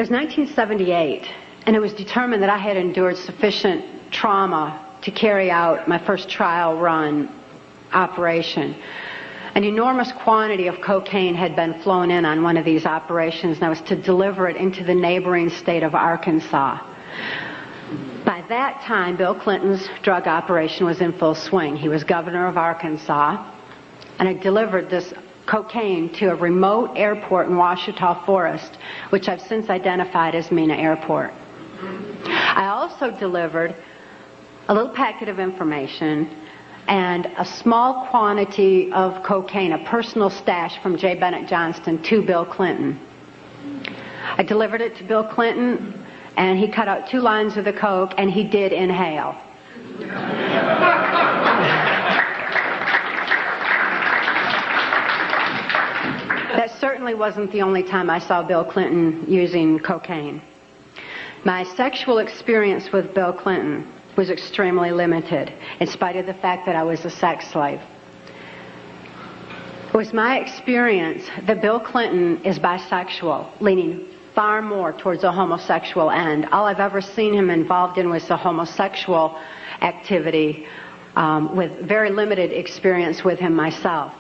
was 1978, and it was determined that I had endured sufficient trauma to carry out my first trial run operation. An enormous quantity of cocaine had been flown in on one of these operations, and I was to deliver it into the neighboring state of Arkansas. By that time, Bill Clinton's drug operation was in full swing. He was governor of Arkansas, and I delivered this cocaine to a remote airport in Ouachita Forest, which I've since identified as Mena Airport. I also delivered a little packet of information and a small quantity of cocaine, a personal stash from J. Bennett Johnston, to Bill Clinton. I delivered it to Bill Clinton, and he cut out 2 lines of the coke, and he did inhale. That certainly wasn't the only time I saw Bill Clinton using cocaine. My sexual experience with Bill Clinton was extremely limited, in spite of the fact that I was a sex slave. It was my experience that Bill Clinton is bisexual, leaning far more towards a homosexual end. All I've ever seen him involved in was a homosexual activity, with very limited experience with him myself.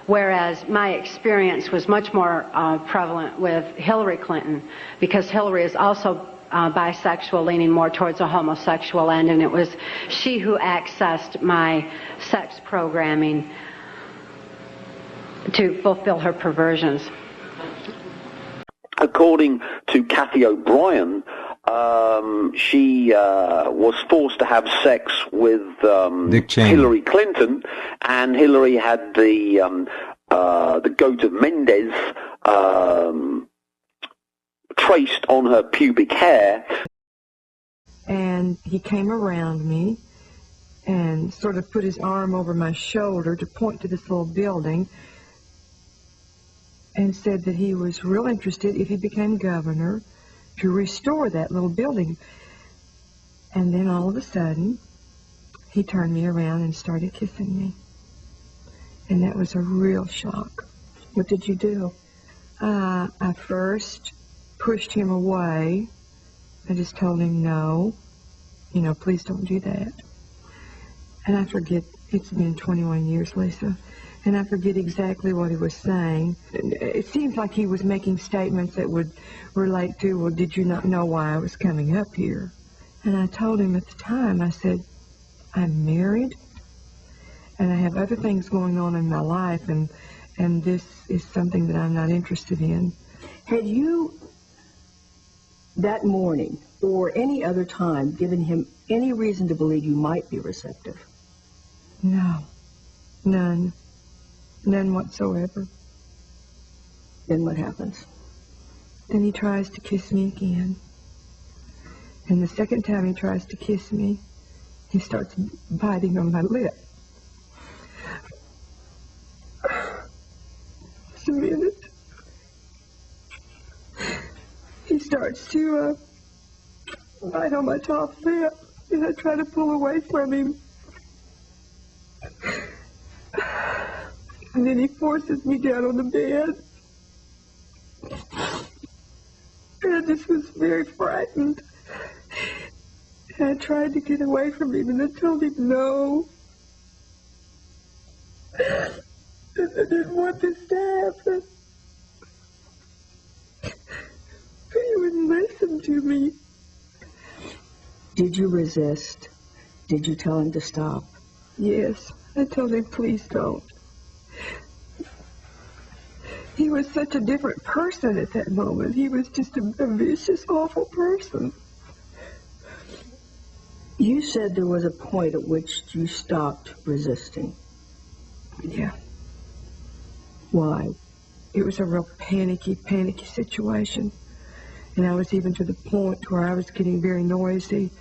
Whereas my experience was much more prevalent with Hillary Clinton, because Hillary is also bisexual, leaning more towards a homosexual end, and it was she who accessed my sex programming to fulfill her perversions. According to Cathy O'Brien, she was forced to have sex with Hillary Clinton, and Hillary had the goat of Mendez traced on her pubic hair. And he came around me and sort of put his arm over my shoulder to point to this little building and said that he was real interested, if he became governor, to restore that little building. And then all of a sudden, he turned me around and started kissing me. And that was a real shock. What did you do? I first pushed him away. I just told him, no, please don't do that. And I forget, it's been 21 years, Lisa, and I forget exactly what he was saying. It seems like he was making statements that would relate to, well, did you not know why I was coming up here? And I told him at the time, I said, I'm married, and I have other things going on in my life, and this is something that I'm not interested in. Had you, that morning, or any other time, given him any reason to believe you might be receptive? No. None. None whatsoever. Then what happens? Then he tries to kiss me again. And the second time he tries to kiss me, he starts biting on my lip. Just a minute. He starts to bite on my top lip, and I try to pull away from him. And then he forces me down on the bed. And I just was very frightened. And I tried to get away from him, and I told him no. And I didn't want this to happen. But he wouldn't listen to me. Did you resist? Did you tell him to stop? Yes. I told him, please don't. He was such a different person at that moment. He was just a vicious, awful person. You said there was a point at which you stopped resisting. Yeah. Why? It was a real panicky situation. And I was even to the point where I was getting very noisy,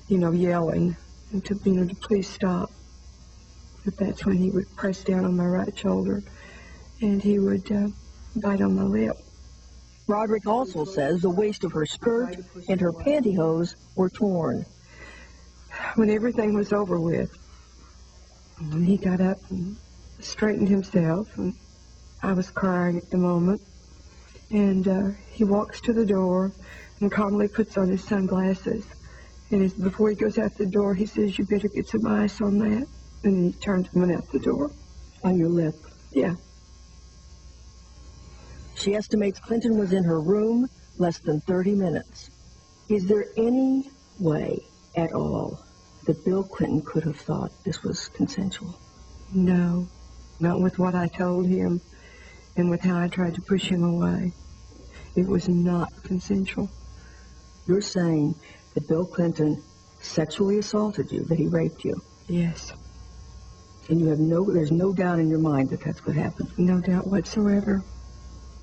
yelling, and to please stop. But that's when he would press down on my right shoulder, and he would bite on my lip. Broaddrick also says the waist of her skirt and her pantyhose were torn. When everything was over with, and he got up and straightened himself, and I was crying at the moment, and he walks to the door, And calmly puts on his sunglasses. And before he goes out the door, he says, "You better get some ice on that." And he turns and went out the door. On your lip? Yeah. She estimates Clinton was in her room less than 30 minutes. Is there any way at all that Bill Clinton could have thought this was consensual? No, not with what I told him and with how I tried to push him away. It was not consensual. You're saying that Bill Clinton sexually assaulted you, that he raped you? Yes. And there's no doubt in your mind that that's what happened? No doubt whatsoever.